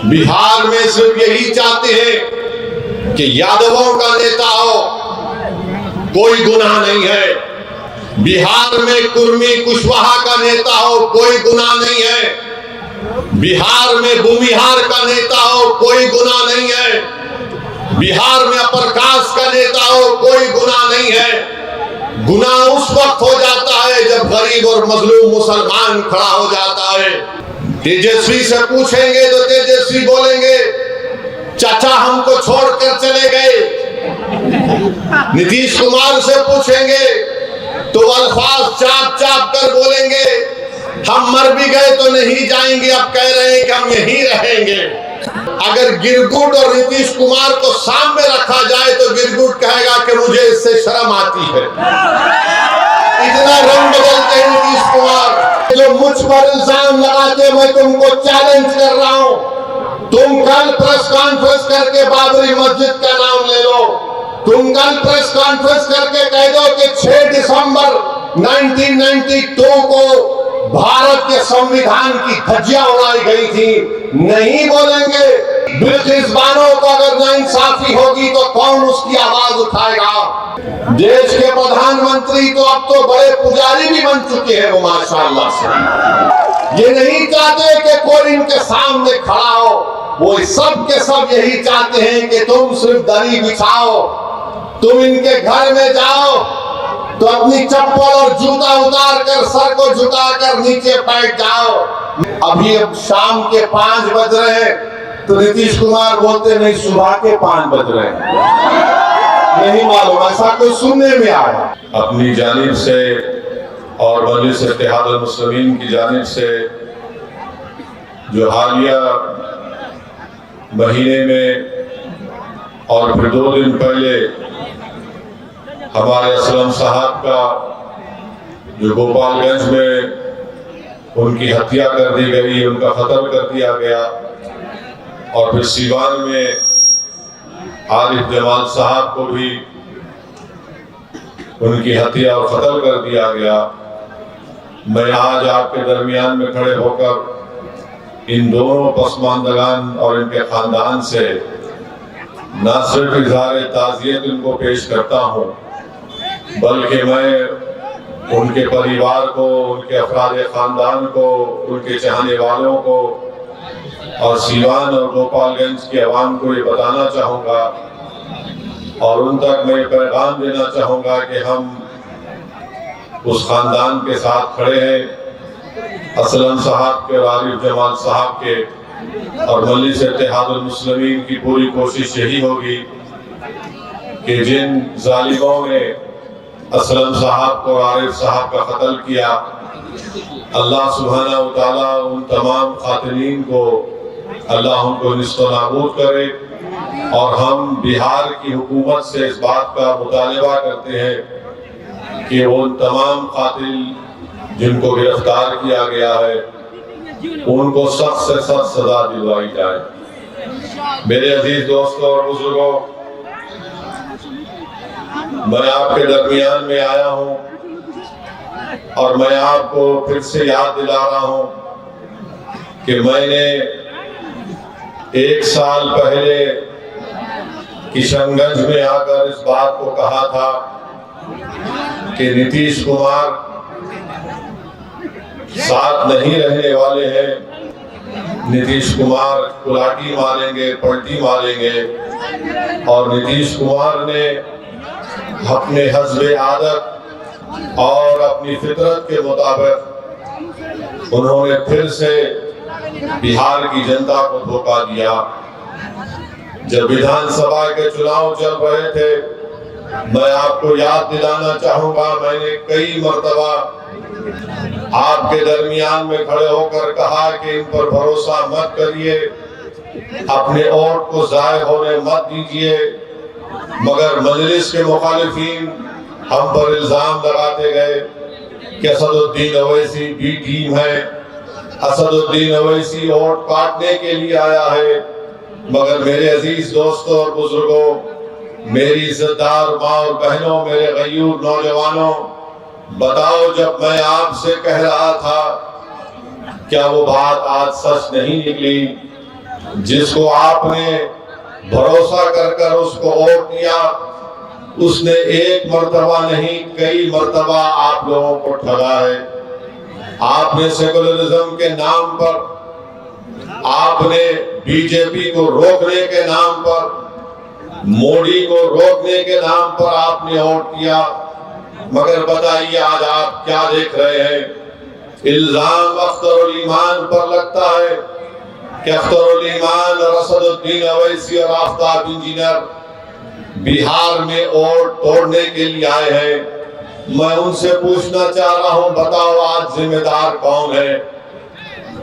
बिहार में सिर्फ यही चाहते हैं कि यादवों का नेता हो, कोई गुनाह नहीं है। बिहार में कुर्मी कुशवाहा का नेता हो, कोई गुनाह नहीं है। बिहार में भूमिहार का नेता हो, कोई गुनाह नहीं है। बिहार में अपर कास्ट का नेता हो, कोई गुनाह नहीं है। गुनाह उस वक्त हो जाता है जब गरीब और मजलूम मुसलमान खड़ा हो जाता है। तेजस्वी से पूछेंगे तो तेजस्वी बोलेंगे चाचा हमको छोड़कर चले गए। नीतीश कुमार से पूछेंगे तो अल्फाज चाप चाप कर बोलेंगे हम मर भी गए तो नहीं जाएंगे, अब कह रहे हैं कि हम यहीं रहेंगे। अगर गिरगुट और नीतीश कुमार को सामने रखा जाए तो गिरगुट कहेगा कि मुझे इससे शर्म आती है। इतना रंग बदलते हैं नीतीश कुमार। जो मुझ पर इल्जाम लगाते, मैं तुमको चैलेंज कर रहा हूं, तुम कल प्रेस कॉन्फ्रेंस करके बाबरी मस्जिद का नाम ले लो। तुम कल प्रेस कॉन्फ्रेंस करके कह दो कि 6 दिसंबर 1992 को भारत के संविधान की धज्जियां उड़ाई गई थी। नहीं बोलेंगे। ब्रिटिश बानों को अगर नाइंसाफी होगी तो कौन उसकी आवाज उठाएगा? देश के प्रधानमंत्री तो अब तो बड़े पुजारी भी बन चुके हैं वो, माशाअल्लाह से। ये नहीं चाहते कि कोई इनके सामने खड़ा हो, वो सब के सब यही चाहते हैं कि तुम सिर्फ दरी बिछाओ, तुम इनके घर में जाओ तो अपनी चप्पल और जूता उतार कर सर को झुकाकर नीचे बैठ जाओ। अभी अब शाम के 5 बज रहे हैं तो नीतीश कुमार बोलते नहीं सुबह के 5 बज रहे हैं। नहीं मालूम, ऐसा कोई सुनने में आया। अपनी जानिब से और मजलिस इत्तेहादुल मुस्लिमीन की जानिब से जो हालिया महीने में और फिर 2 दिन पहले हमारे असलम साहब का जो गोपालगंज में उनकी हत्या कर दी गई, उनका कत्ल कर दिया गया, और फिर सीवान में आरिफ जमाल साहब को भी उनकी हत्या और कत्ल कर दिया गया। मैं आज आपके दरमियान में खड़े होकर इन दोनों पसमानदगान और इनके खानदान से न सिर्फ इज़हार ताज़ियत उनको पेश करता हूँ, बल्कि मैं उनके परिवार को, उनके अफराद खानदान को, उनके चाहने वालों को और सीवान और गोपालगंज के अवाम को ये बताना चाहूँगा और उन तक मैं पैगाम देना चाहूँगा कि हम उस खानदान के साथ खड़े हैं। असलम साहब के और आरिफ जमाल साहब के और मजलिस इत्तेहादुल मुस्लिमीन की पूरी कोशिश यही होगी कि जिन जालिमों ने असलम साहब को, आरिफ साहब का कत्ल किया, अल्लाह सुब्हानहू व तआला उन तमाम खातिनीन को अल्लाह उनको निस्तो-नाबूद करे। और हम बिहार की हुकूमत से इस बात का मुतालबा करते हैं कि उन तमाम कातिल जिनको गिरफ्तार किया गया है उनको सख्त से सख्त सजा दिलवाई जाए। मेरे अजीज दोस्तों और बुजुर्गों, मैं आपके दरमियान में आया हूं और मैं आपको फिर से याद दिला रहा हूं कि मैंने 1 साल पहले किशनगंज में आकर इस बात को कहा था कि नीतीश कुमार साथ नहीं रहने वाले हैं। नीतीश कुमार कुलाटी मारेंगे, पलटी मारेंगे। और नीतीश कुमार ने अपने हस्बे आदत और अपनी फितरत के मुताबिक उन्होंने फिर से बिहार की जनता को धोखा दिया। जब विधानसभा के चुनाव चल रहे थे, मैं आपको याद दिलाना चाहूंगा, मैंने कई मर्तबा आपके दरमियान में खड़े होकर कहा कि इन पर भरोसा मत करिए, अपने वोट को जाय होने मत दीजिए। मगर मजलिस के मुखालिफिन हम पर इल्जाम लगाते गए कि असदुद्दीन ओवैसी बी टीम है, असदुद्दीन ओवैसी वोट काटने के लिए आया है। मगर मेरे अजीज दोस्तों और बुजुर्गों, मेरी इज्जतदार माँ और बहनों, मेरे गयूर नौजवानों, बताओ जब मैं आपसे कह रहा था क्या वो बात आज सच नहीं निकली? जिसको आपने भरोसा कर कर उसको वोट दिया, उसने एक मर्तबा नहीं कई मर्तबा आप लोगों को ठगा है। आपने सेकुलरिज्म के नाम पर, आपने बीजेपी को रोकने के नाम पर, मोदी को रोकने के नाम पर आपने वोट किया। मगर बताइए आज आप क्या देख रहे हैं? इल्जाम अख्तरुल ईमान पर लगता है कि अख्तरुल ईमान और असदुद्दीन अवैसी और आफ्ताब इंजीनियर बिहार में वोट तोड़ने के लिए आए हैं। मैं उनसे पूछना चाह रहा हूं, बताओ आज जिम्मेदार कौन है?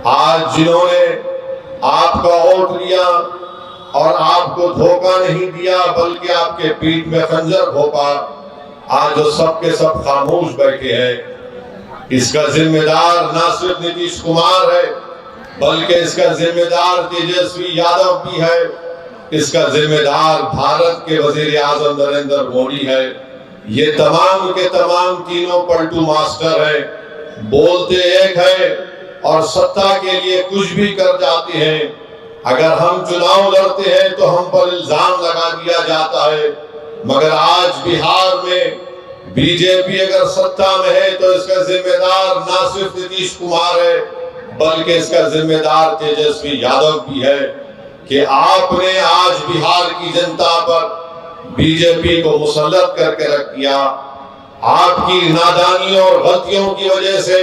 आज जिन्होंने आपका वोट लिया और आपको धोखा नहीं दिया बल्कि आपके पीठ में खंजर घोंपा, आज जो सबके सब खामोश बैठे हैं, इसका जिम्मेदार ना सिर्फ नीतीश कुमार है बल्कि इसका जिम्मेदार तेजस्वी यादव भी है, इसका जिम्मेदार भारत के वजीर आजम नरेंद्र मोदी है। ये तमाम के तमाम तीनों पलटू मास्टर है, बोलते एक है और सत्ता के लिए कुछ भी कर जाते हैं। अगर हम चुनाव लड़ते हैं तो हम पर इल्जाम लगा दिया जाता है, मगर आज बिहार में बीजेपी अगर सत्ता में है तो इसका जिम्मेदार ना सिर्फ नीतीश कुमार है बल्कि इसका जिम्मेदार तेजस्वी यादव भी है कि आपने आज बिहार की जनता पर बीजेपी को मुसल्लत करके रख दिया। आपकी नादानियों और गलतियों की वजह से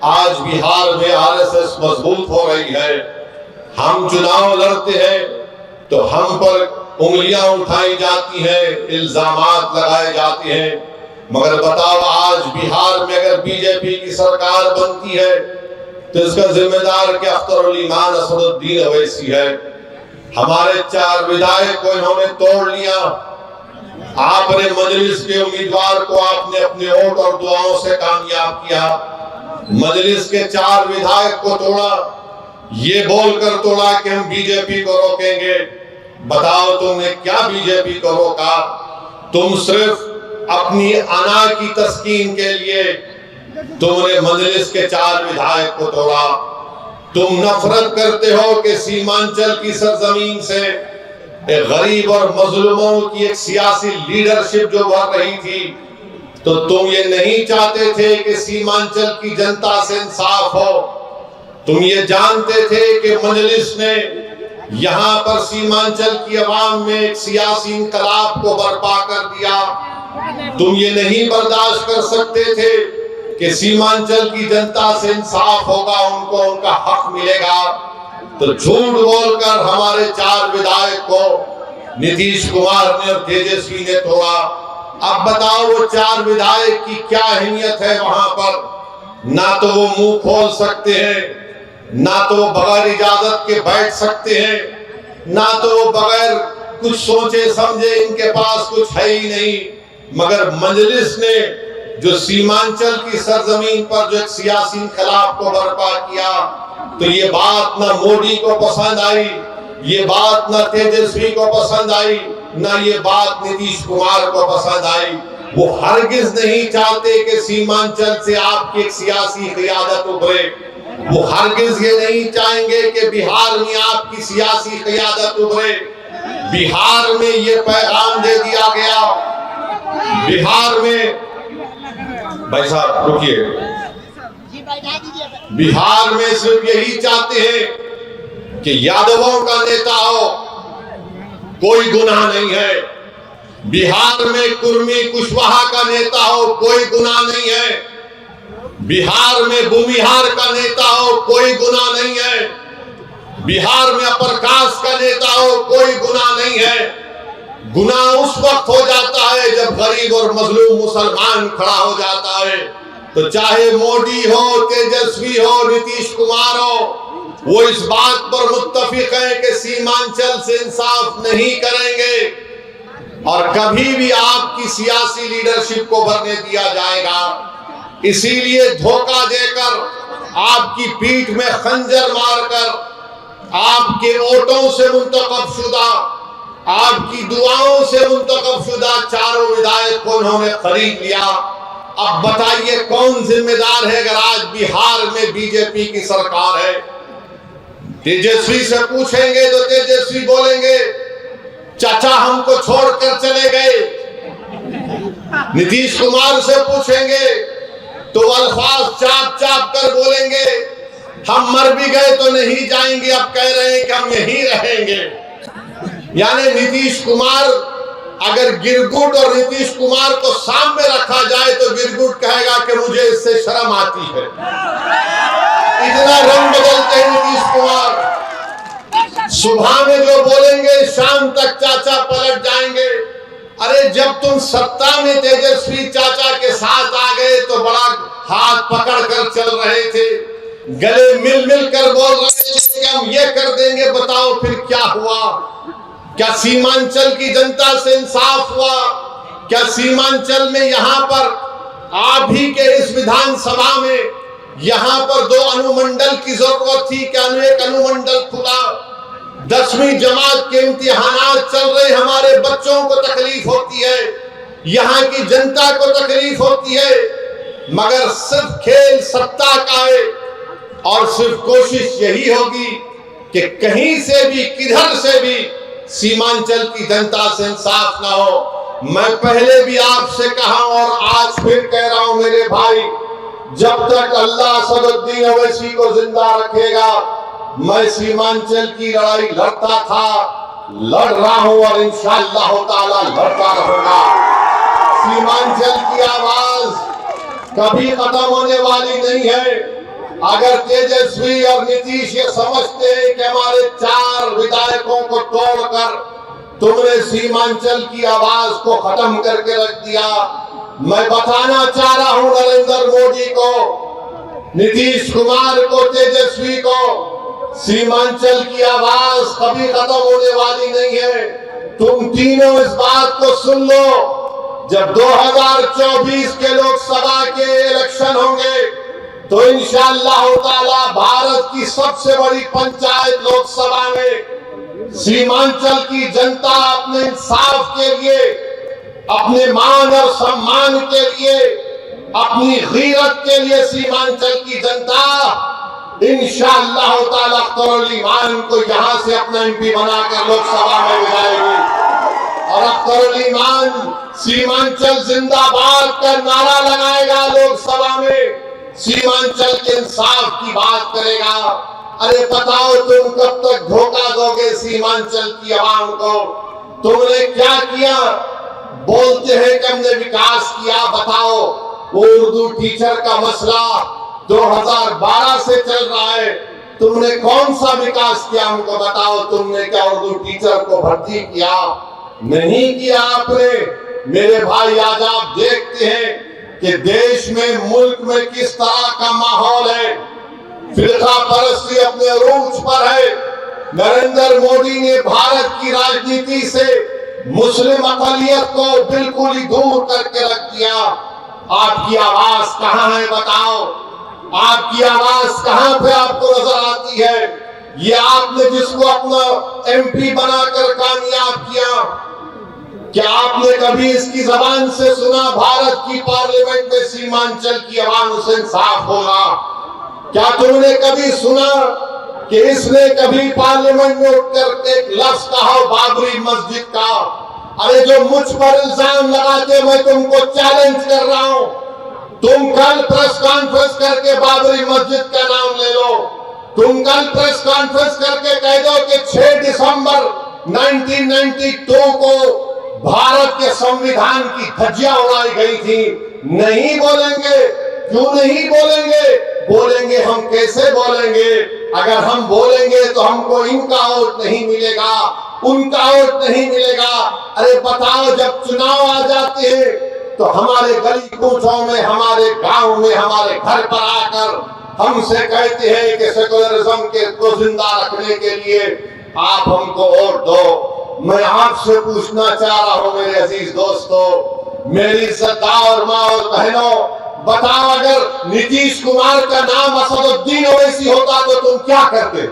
आज बिहार में आरएसएस मजबूत हो रही है। हम चुनाव लड़ते हैं तो हम पर उंगलियां उठाई जाती हैं, इल्जामात लगाए जाते हैं, मगर बताओ आज बिहार में अगर बीजेपी की सरकार बनती है तो इसका जिम्मेदार क्या अख्तरुल ईमान असदुद्दीन अवैसी है। हमारे 4 विधायक को इन्होंने तोड़ लिया। आपने मजलिस के उम्मीदवार को आपने अपने वोट और दुआओं से कामयाब किया। मजलिस के 4 विधायक को तोड़ा, ये बोलकर तोड़ा कि हम बीजेपी को रोकेंगे। बताओ तुमने क्या बीजेपी को रोका? तुम सिर्फ अपनी अना की तस्कीन के लिए तुमने मजलिस के 4 विधायक को तोड़ा। तुम नफरत करते हो कि सीमांचल की सरजमीन से एक गरीब और मजलूमों की एक सियासी लीडरशिप जो बढ़ रही थी, तो तुम ये नहीं चाहते थे कि सीमांचल की जनता से इंसाफ हो। तुम ये जानते थे कि मजलिस ने यहाँ पर सीमांचल की आवाम में एक सियासी इंकलाब को बर्पा कर दिया। तुम ये नहीं बर्दाश्त कर सकते थे कि सीमांचल की जनता से इंसाफ होगा, उनको उनका हक मिलेगा। तो झूठ बोलकर हमारे 4 विधायक को नीतीश कुमार ने और तेजस्वी ने तोड़ा। अब बताओ वो 4 विधायक की क्या अहमियत है वहां पर? ना तो वो मुंह खोल सकते हैं, ना तो वो बगैर इजाजत के बैठ सकते हैं, ना तो वो बगैर कुछ सोचे समझे, इनके पास कुछ है ही नहीं। मगर मजलिस ने जो सीमांचल की सरजमीन पर जो एक सियासी इंकलाब को बर्पा किया, तो ये बात ना मोदी को पसंद आई, ये बात ना तेजस्वी को पसंद आई, ना ये बात नीतीश कुमार को पसंद आई। वो हरगिज नहीं चाहते कि सीमांचल से आपकी एक सियासी क़ियादत उभरे। वो हरगिज ये नहीं चाहेंगे कि बिहार में आपकी सियासी क़ियादत उभरे। बिहार में ये पैगाम दे दिया गया, बिहार में, भाई साहब रुकिए, बिहार में सिर्फ यही चाहते हैं कि यादवों का नेता हो, कोई गुनाह नहीं है। बिहार में कुर्मी कुशवाहा का नेता हो, कोई गुनाह नहीं है। बिहार में भूमिहार का नेता हो, कोई गुनाह नहीं है। बिहार में अपर कास्ट का नेता हो, कोई गुनाह नहीं है। गुनाह उस वक्त हो जाता है जब गरीब और मजलूम मुसलमान खड़ा हो जाता है। तो चाहे मोदी हो, तेजस्वी हो, नीतीश कुमार हो, वो इस बात पर मुत्तफिक है कि सीमांचल से इंसाफ नहीं करेंगे और कभी भी आपकी सियासी लीडरशिप को भरने दिया जाएगा। इसीलिए धोखा देकर, आपकी पीठ में खंजर मारकर, आपके वोटों से मुंतखब शुदा, आपकी दुआओं से मुंतखब शुदा 4 विधायक को उन्होंने खरीद लिया। अब बताइए कौन जिम्मेदार है अगर आज बिहार में बीजेपी की सरकार है? तेजस्वी से पूछेंगे तो तेजस्वी बोलेंगे चाचा हमको छोड़कर चले गए। नीतीश कुमार से पूछेंगे तो अल्फाज चाप चाप कर बोलेंगे हम मर भी गए तो नहीं जाएंगे, अब कह रहे हैं कि हम यहीं रहेंगे। यानी नीतीश कुमार, अगर गिरगुट और नीतीश कुमार को सामने रखा जाए तो गिरगुट कहेगा कि मुझे इससे शर्म आती है। इतना रंग बदलते हैं नीतीश कुमार, सुबह में जो बोलेंगे शाम तक चाचा पलट जाएंगे। अरे जब तुम सत्ता में तेजस्वी चाचा के साथ आ गए तो बड़ा हाथ पकड़ कर चल रहे थे, गले मिल मिल कर बोल रहे थे कि हम ये कर देंगे, बताओ फिर क्या हुआ? क्या सीमांचल की जनता से इंसाफ हुआ? क्या सीमांचल में यहाँ पर आप ही के इस विधानसभा में यहाँ पर 2 अनुमंडल की जरूरत थी, क्या एक अनुमंडल खुला? 10वीं जमात के इम्तिहानात चल रहे, हमारे बच्चों को तकलीफ होती है, यहाँ की जनता को तकलीफ होती है, मगर सिर्फ खेल सत्ता का है और सिर्फ कोशिश यही होगी कि कहीं से भी किधर से भी सीमांचल की जनता से इंसाफ ना हो। मैं पहले भी आपसे कहा और आज फिर कह रहा हूं मेरे भाई, जब तक अल्लाह असदुद्दीन ओवैसी को जिंदा रखेगा मैं सीमांचल की लड़ाई लड़ता था, लड़ रहा हूं और इंशाअल्लाह ताला लड़ता रहूंगा। सीमांचल की आवाज कभी खत्म होने वाली नहीं है। अगर तेजस्वी और नीतीश ये समझते हैं कि हमारे 4 विधायकों को तोड़कर तुमने सीमांचल की आवाज को खत्म करके रख दिया, मैं बताना चाह रहा हूं नरेंद्र मोदी को, नीतीश कुमार को, तेजस्वी को, सीमांचल की आवाज कभी खत्म होने वाली नहीं है। तुम तीनों इस बात को सुन लो, जब 2024 के लोकसभा के इलेक्शन होंगे तो इंशाअल्लाह ताला भारत की सबसे बड़ी पंचायत लोकसभा में सीमांचल की जनता अपने इंसाफ के लिए, अपने मान और सम्मान के लिए, अपनी गीरत के लिए सीमांचल की जनता इंशाअल्लाह ताला अख्तरुल ईमान को यहां से अपना एमपी बनाकर लोकसभा में बुलाएगी और अख्तरुल ईमान सीमांचल जिंदाबाद का नारा लगाएगा, लोकसभा में सीमांचल के इंसाफ की बात करेगा। अरे बताओ तुम कब तक धोखा दोगे सीमांचल की आवाम को? तुमने क्या किया? बोलते हैं कि हमने विकास किया, बताओ वो उर्दू टीचर का मसला 2012 से चल रहा है, तुमने कौन सा विकास किया हमको बताओ? तुमने क्या उर्दू टीचर को भर्ती किया? नहीं किया आपने। मेरे भाई आज आप देखते हैं कि देश में, मुल्क में किस तरह का माहौल है, फिरका परस्ती अपने अरूज पर है। नरेंद्र मोदी ने भारत की राजनीति से मुस्लिम अक़लियत को बिल्कुल ही दूर करके रख दिया। आपकी आवाज कहां है बताओ? आपकी आवाज कहां पे आपको नजर आती है? ये आपने जिसको अपना एमपी बनाकर कामयाब किया, क्या आपने कभी इसकी जबान से सुना भारत की पार्लियामेंट में सीमांचल की आवाम से इंसाफ होगा? क्या तुमने कभी सुना कि इसने कभी पार्लियामेंट में उठकर एक लफ्ज कहा बाबरी मस्जिद का? अरे जो मुझ पर इल्जाम लगाते, मैं तुमको चैलेंज कर रहा हूं, तुम कल प्रेस कॉन्फ्रेंस करके बाबरी मस्जिद का नाम ले लो। तुम कल प्रेस कॉन्फ्रेंस करके कह दो कि 6 दिसंबर 1992 को भारत के संविधान की धज्जियां उड़ाई गई थी। नहीं बोलेंगे। क्यों नहीं बोलेंगे? बोलेंगे हम कैसे बोलेंगे? अगर हम बोलेंगे तो हमको इनका वोट नहीं मिलेगा, उनका वोट नहीं मिलेगा। अरे बताओ, जब चुनाव आ जाते हैं तो हमारे गली कूचों में, हमारे गांव में, हमारे घर पर आकर हमसे कहते हैं कि सेकुलरिज्म को जिंदा रखने के लिए आप हमको वोट दो। मैं आपसे पूछना चाह रहा हूं मेरे अजीज दोस्तों, मेरी इज्जतदार माँ और बहनों, बताओ अगर नीतीश कुमार का नाम असदुद्दीन ओवैसी होता तो तुम क्या करते?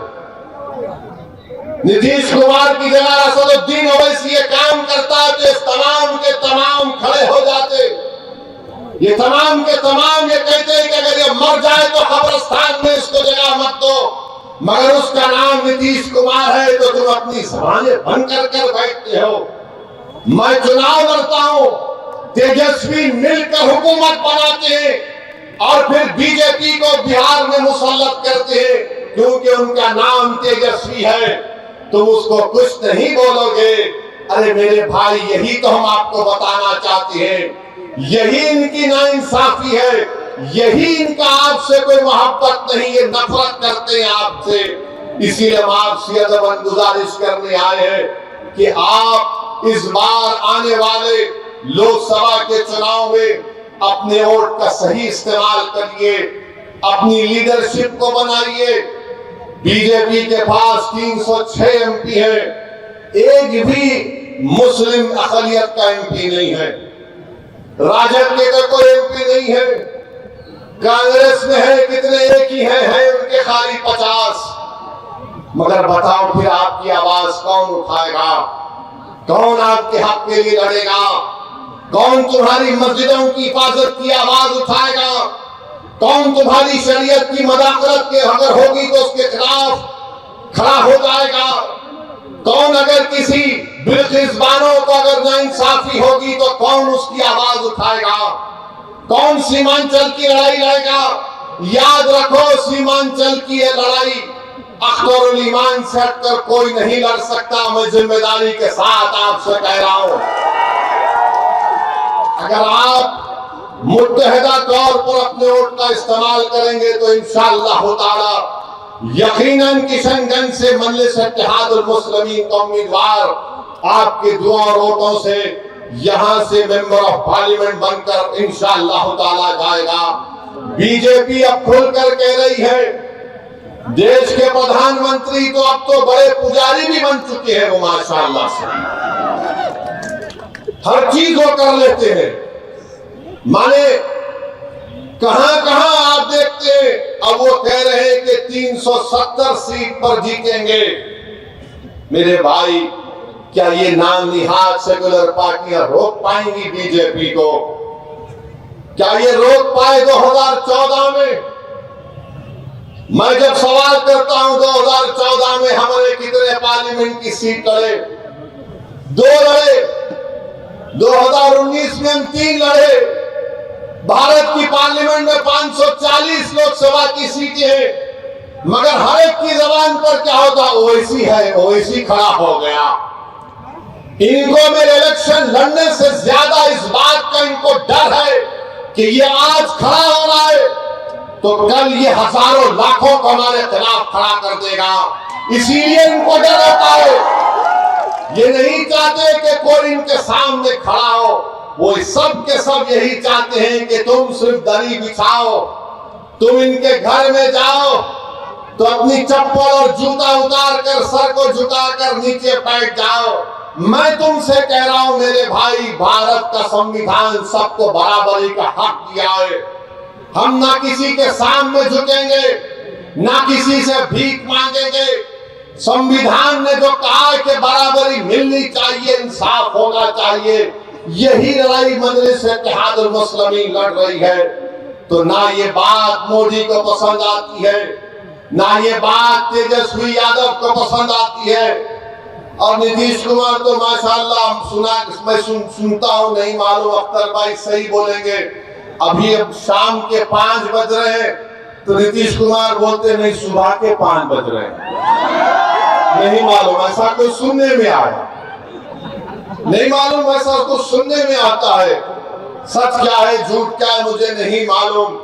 नीतीश कुमार की जगह असदुद्दीन ओवैसी ये काम करता तो इस तमाम के तमाम खड़े हो जाते। ये तमाम के तमाम ये कहते हैं कि अगर ये मर जाए तो कब्रिस्तान में इसको जगह मत दो। मगर उसका नाम नीतीश कुमार है, तो तुम अपनी जबानें बंद कर बैठते हो। मैं चुनाव लड़ता हूं, तेजस्वी मिलकर हुकूमत बनाते हैं और फिर बीजेपी को बिहार में मुसल्लत करते हैं क्योंकि उनका नाम तेजस्वी है। तुम उसको कुछ नहीं बोलोगे। अरे मेरे भाई, यही तो हम आपको बताना चाहते हैं। यही इनकी नाइंसाफी है, यही इनका आपसे कोई मोहब्बत नहीं, ये नफरत करते हैं आपसे। इसीलिए हम आपसे अदबन गुजारिश करने आए हैं कि आप इस बार आने वाले लोकसभा के चुनाव में अपने वोट का सही इस्तेमाल करिए, अपनी लीडरशिप को बनाइए। बीजेपी के पास 306 एमपी है, एक भी मुस्लिम अक़लियत का एमपी नहीं है। राजद के का कोई एमपी नहीं है। कांग्रेस में है कितने, एक ही है उनके खाली 50। मगर बताओ फिर आपकी आवाज कौन उठाएगा? कौन आपके हक के लिए लड़ेगा? कौन तुम्हारी मस्जिदों की हिफाजत की आवाज उठाएगा? कौन तुम्हारी शरीयत की मदाखलत के अगर होगी तो उसके खिलाफ खड़ा हो जाएगा? कौन अगर किसी बिल्किसबानों को अगर नाइंसाफी होगी तो कौन उसकी आवाज उठाएगा? कौन सीमांचल की लड़ाई लड़ेगा? याद रखो, सीमांचल की यह लड़ाई अख्तरुल ईमान से हटकर कोई नहीं लड़ सकता। मैं जिम्मेदारी के साथ आपसे कह रहा हूं, अगर आप मुत्तहिदा तौर पर अपने वोट का इस्तेमाल करेंगे तो इंशाअल्लाह ताला यकीनन किशनगंज से मजलिस इत्तेहादुल मुस्लिमीन का उम्मीदवार आपके दुआ और वोटों से यहां से मेंबर ऑफ पार्लियामेंट बनकर इंशाअल्लाह ताला जाएगा। बीजेपी अब खुलकर कह रही है, देश के प्रधानमंत्री तो अब तो बड़े पुजारी भी बन चुके हैं। वो माशाअल्लाह से हर चीज वो कर लेते हैं। माने कहां कहां आप देखते हैं, अब वो कह रहे हैं कि 370 सीट पर जीतेंगे। मेरे भाई, क्या ये नाम निहाद सेकुलर पार्टियां रोक पाएंगी बीजेपी को? क्या ये रोक पाए 2014 में? मैं जब सवाल करता हूं 2014 में हमारे कितने पार्लियामेंट की सीट लड़े? 2 लड़े। 2019 में हम 3 लड़े। भारत की पार्लियामेंट में 540 लोकसभा की सीटें हैं, मगर हर एक की जबान पर क्या होता? ओवैसी है, ओवैसी खड़ा हो गया। इनको मेरे इलेक्शन लड़ने से ज्यादा इस बात का इनको डर है कि ये आज खड़ा हो रहा है तो कल ये हजारों लाखों को हमारे खिलाफ खड़ा कर देगा। इसीलिए इनको डर होता है। ये नहीं चाहते कि कोई इनके सामने खड़ा हो। वो सब के सब यही चाहते हैं कि तुम सिर्फ दरी बिछाओ, तुम इनके घर में जाओ तो अपनी चप्पल और जूता उतार कर सर को झुकाकर नीचे बैठ जाओ। मैं तुमसे कह रहा हूं मेरे भाई, भारत का संविधान सबको बराबरी का हक दिया है। हम ना किसी के सामने झुकेंगे, ना किसी से भीख मांगेंगे। संविधान ने जो कहा है कि बराबरी मिलनी चाहिए, इंसाफ होना चाहिए, यही लड़ाई मजलिस इत्तेहादुल मुस्लिमीन लड़ रही है। तो ना ये बात मोदी को पसंद आती है, ना ये बात तेजस्वी यादव को पसंद आती है। और नीतीश कुमार तो माशाल्लाह मैं सुनता हूं, नहीं मालूम अख्तर भाई सही बोलेंगे, अभी अब शाम के 5 बज रहे हैं तो नीतीश कुमार बोलते नहीं सुबह के 5 बज रहे हैं। नहीं मालूम, ऐसा कोई सुनने में आया, नहीं मालूम, ऐसा कुछ सुनने में आता है। सच क्या है झूठ क्या है मुझे नहीं मालूम।